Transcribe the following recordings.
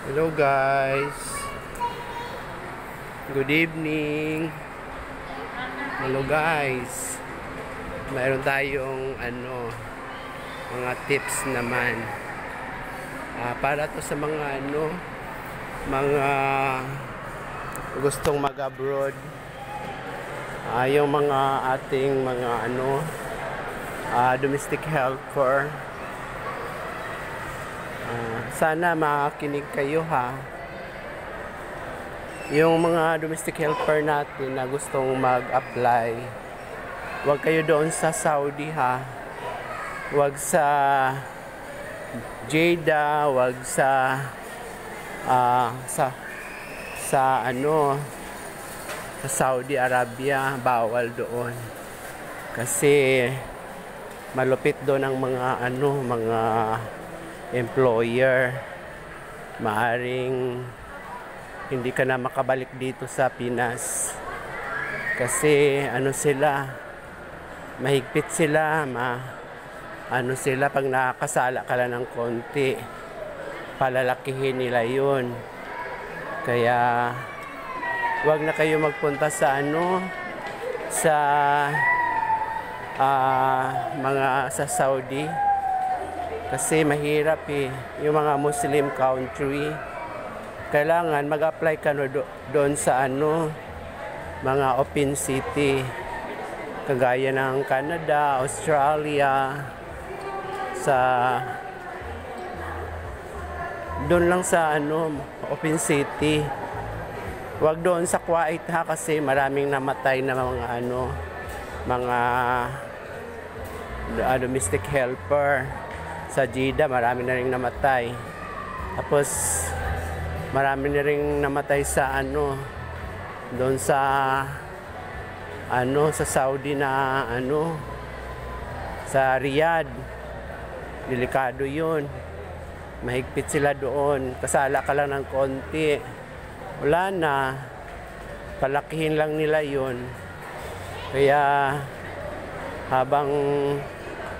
Hello guys. Good evening. Hello guys. Mayroon tayong mga tips naman. Para to sa mga mga gustong mag-abroad. Yung mga ating mga domestic helper. Sana makinig kayo ha. Yung mga domestic helper natin na gustong mag-apply, huwag kayo doon sa Saudi ha. Huwag sa Jeddah, huwag sa Saudi Arabia, bawal doon. Kasi malupit doon ang mga employer. Maaring hindi ka na makabalik dito sa Pinas kasi sila, mahigpit sila, sila pag nakakasala ka lang ng konti, palalakihin nila yun. Kaya wag na kayo magpunta sa sa Saudi kasi mahirap yung mga Muslim country. Kailangan mag-apply ka doon sa mga open city kagaya ng Canada, Australia, doon lang sa open city. Wag doon sa Kuwait ha, kasi maraming namatay na mga domestic helper. Sa Jeddah marami na ring namatay. Tapos marami na ring namatay sa doon sa sa Saudi na sa Riyadh. Delikado 'yun. Mahigpit sila doon. Kasala ka lang ng konti, wala na, palakihin lang nila 'yun. Kaya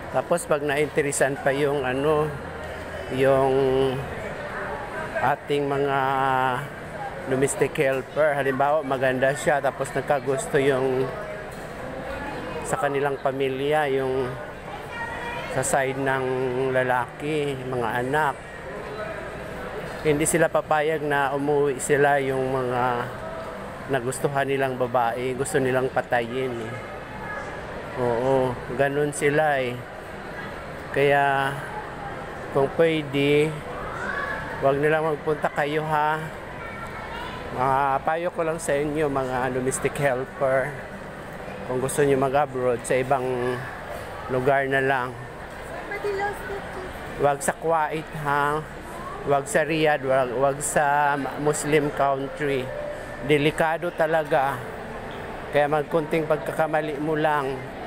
tapos pag nainteresan pa yung yung ating mga domestic helper, halimbawa maganda siya tapos nagkagusto yung sa kanilang pamilya, yung sa side ng lalaki, mga anak, hindi sila papayag na umuwi sila yung mga nagustuhan nilang babae, gusto nilang patayin Oo, ganun sila Kaya kung pwede, wag nilang magpunta kayo ha. Payo ko lang sa inyo mga domestic helper, kung gusto niyo mag-abroad sa ibang lugar na lang. Wag sa Kuwait ha. Wag sa Riyadh, wag sa Muslim country. Delikado talaga. Kaya magkunting pagkakamali mo lang,